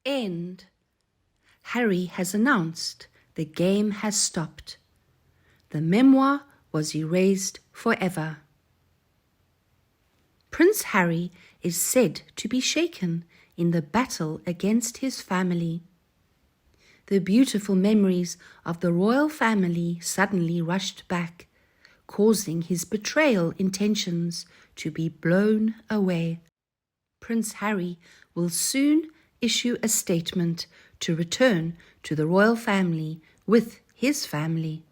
End. Harry has announced the game has stopped. The memoir was erased forever. Prince Harry is said to be shaken in the battle against his family. The beautiful memories of the royal family suddenly rushed back, causing his betrayal intentions to be blown away. Prince Harry will soon issue a statement to return to the royal family with his family.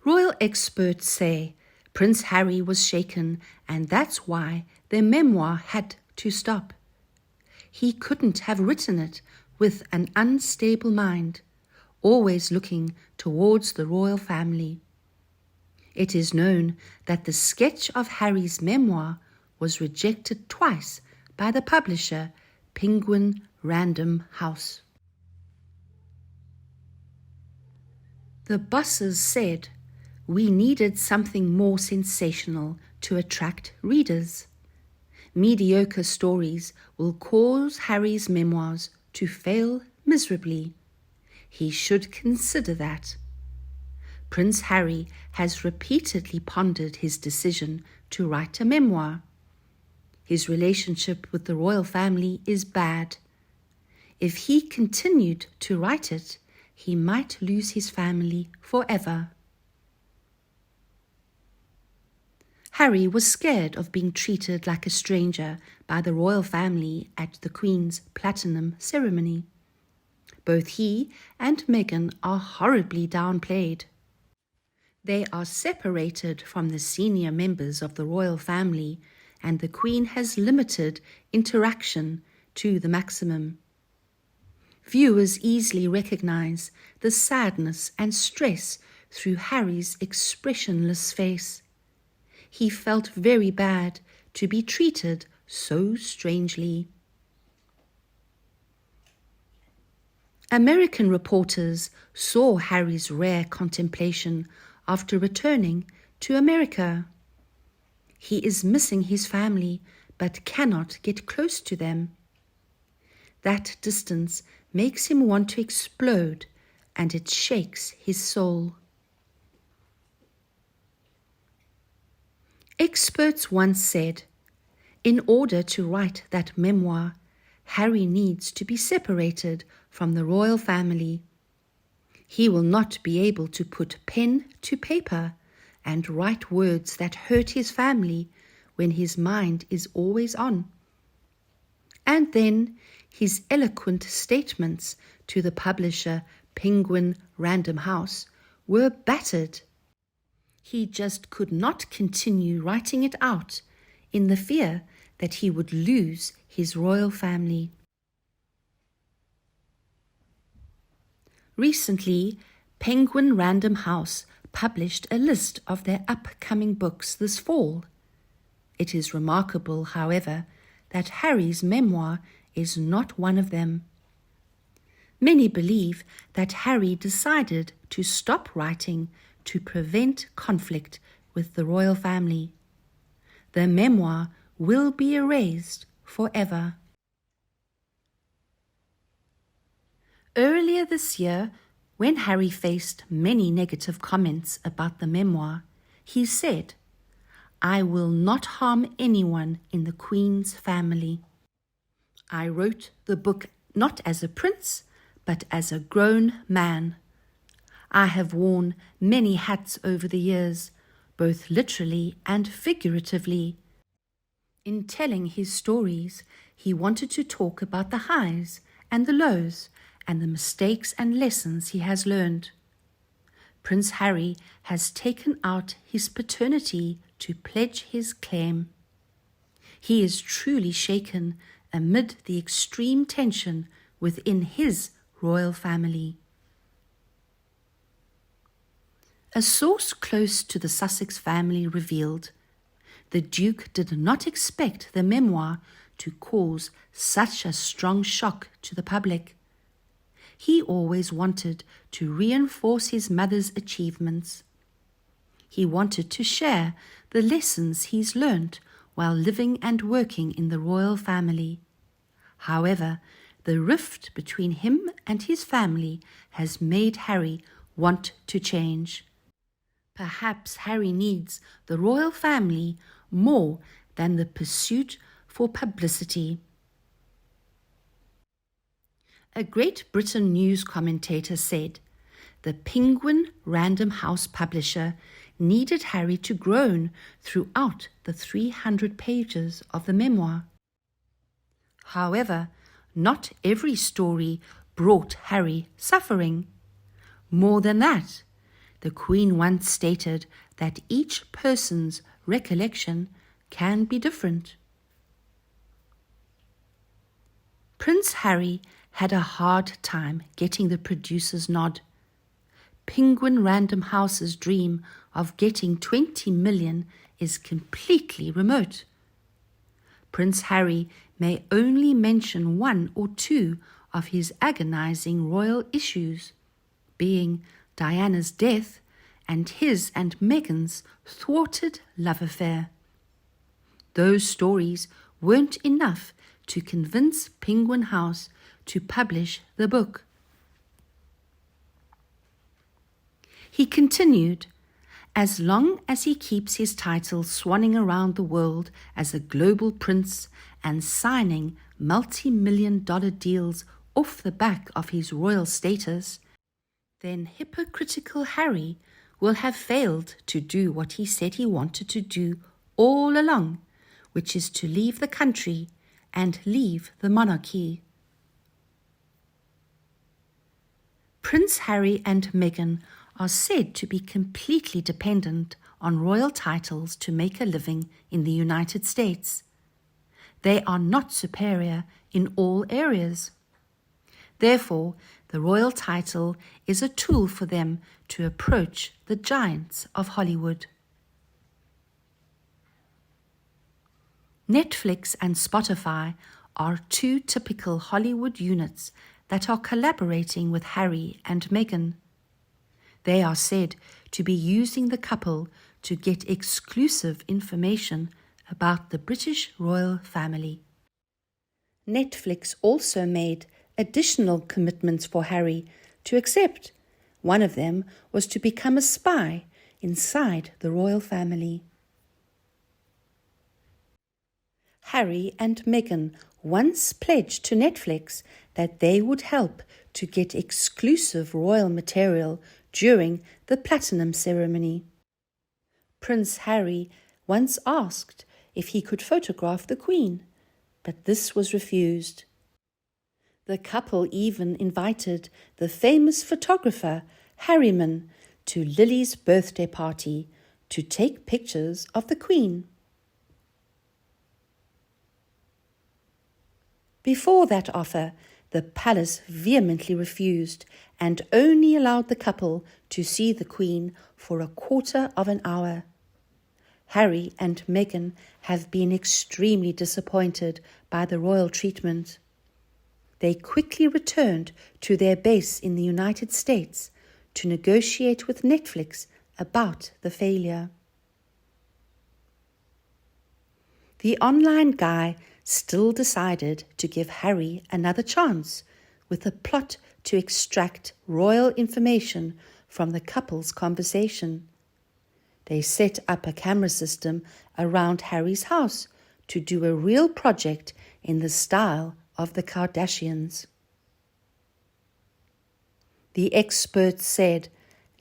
Royal experts say Prince Harry was shaken, and that's why their memoir had to stop. He couldn't have written it with an unstable mind, always looking towards the royal family. It is known that the sketch of Harry's memoir was rejected twice by the publisher Penguin Random House. The bosses said we needed something more sensational to attract readers. Mediocre stories will cause Harry's memoirs to fail miserably. He should consider that. Prince Harry has repeatedly pondered his decision to write a memoir. His relationship with the royal family is bad. If he continued to write it, he might lose his family forever. Harry was scared of being treated like a stranger by the royal family at the Queen's Platinum ceremony. Both he and Meghan are horribly downplayed. They are separated from the senior members of the royal family, and the Queen has limited interaction to the maximum. Viewers easily recognize the sadness and stress through Harry's expressionless face. He felt very bad to be treated so strangely. American reporters saw Harry's rare contemplation after returning to America. He is missing his family but cannot get close to them. That distance makes him want to explode, and it shakes his soul. Experts once said, in order to write that memoir, Harry needs to be separated from the royal family. He will not be able to put pen to paper and write words that hurt his family when his mind is always on. And then his eloquent statements to the publisher Penguin Random House were battered. He just could not continue writing it out in the fear that he would lose his royal family. Recently, Penguin Random House published a list of their upcoming books this fall. It is remarkable, however, that Harry's memoir is not one of them. Many believe that Harry decided to stop writing to prevent conflict with the royal family. The memoir will be erased forever. Earlier this year, when Harry faced many negative comments about the memoir, he said, "I will not harm anyone in the Queen's family. I wrote the book not as a prince, but as a grown man. I have worn many hats over the years, both literally and figuratively. In telling his stories, he wanted to talk about the highs and the lows and the mistakes and lessons he has learned. Prince Harry has taken out his paternity to pledge his claim. He is truly shaken amid the extreme tension within his royal family." A source close to the Sussex family revealed the Duke did not expect the memoir to cause such a strong shock to the public. He always wanted to reinforce his mother's achievements. He wanted to share the lessons he's learnt while living and working in the royal family. However, the rift between him and his family has made Harry want to change. Perhaps Harry needs the royal family more than the pursuit for publicity. A Great Britain news commentator said, "The Penguin Random House publisher needed Harry to groan throughout the 300 pages of the memoir." However, not every story brought Harry suffering. More than that, the Queen once stated that each person's recollection can be different. Prince Harry had a hard time getting the producer's nod. Penguin Random House's dream of getting 20 million is completely remote. Prince Harry may only mention one or two of his agonizing royal issues, being Diana's death and his and Meghan's thwarted love affair. Those stories weren't enough to convince Penguin House to publish the book. He continued, "As long as he keeps his title swanning around the world as a global prince and signing multi-million-dollar deals off the back of his royal status, then hypocritical Harry will have failed to do what he said he wanted to do all along, which is to leave the country and leave the monarchy." Prince Harry and Meghan are said to be completely dependent on royal titles to make a living in the United States. They are not superior in all areas. Therefore, the royal title is a tool for them to approach the giants of Hollywood. Netflix and Spotify are two typical Hollywood units that are collaborating with Harry and Meghan. They are said to be using the couple to get exclusive information about the British royal family. Netflix also made additional commitments for Harry to accept. One of them was to become a spy inside the royal family. Harry and Meghan once pledged to Netflix that they would help to get exclusive royal material during the platinum ceremony. Prince Harry once asked if he could photograph the Queen, but this was refused. The couple even invited the famous photographer Harryman to Lily's birthday party to take pictures of the Queen. Before that offer, the palace vehemently refused and only allowed the couple to see the Queen for a quarter of an hour. Harry and Meghan have been extremely disappointed by the royal treatment. They quickly returned to their base in the United States to negotiate with Netflix about the failure. The online guy still decided to give Harry another chance with a plot to extract royal information from the couple's conversation. They set up a camera system around Harry's house to do a real project in the style of the Kardashians. The experts said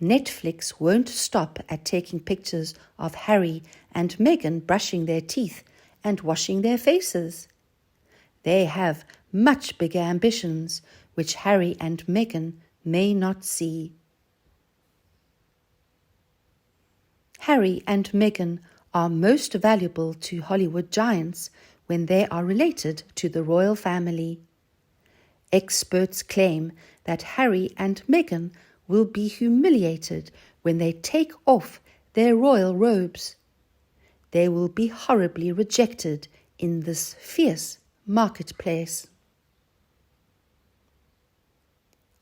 Netflix won't stop at taking pictures of Harry and Meghan brushing their teeth and washing their faces. They have much bigger ambitions, which Harry and Meghan may not see. Harry and Meghan are most valuable to Hollywood giants when they are related to the royal family. Experts claim that Harry and Meghan will be humiliated when they take off their royal robes. They will be horribly rejected in this fierce marketplace.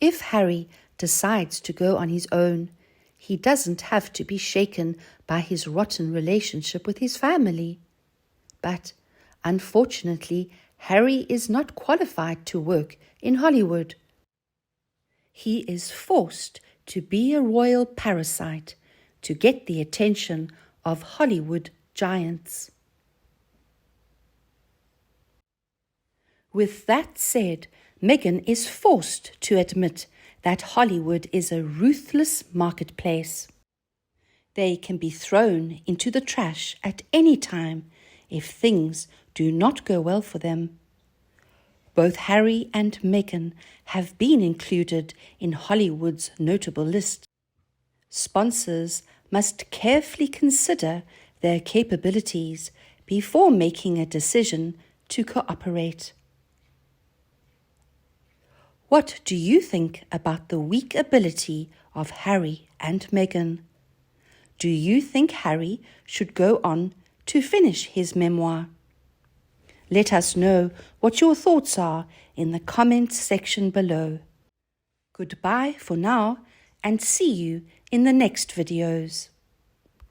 If Harry decides to go on his own, he doesn't have to be shaken by his rotten relationship with his family. But unfortunately, Harry is not qualified to work in Hollywood. He is forced to be a royal parasite to get the attention of Hollywood giants. With that said, Meghan is forced to admit that Hollywood is a ruthless marketplace. They can be thrown into the trash at any time if things do not go well for them. Both Harry and Meghan have been included in Hollywood's notable list. Sponsors must carefully consider their capabilities before making a decision to cooperate. What do you think about the weak ability of Harry and Meghan? Do you think Harry should go on to finish his memoir? Let us know what your thoughts are in the comments section below. Goodbye for now, and see you in the next videos.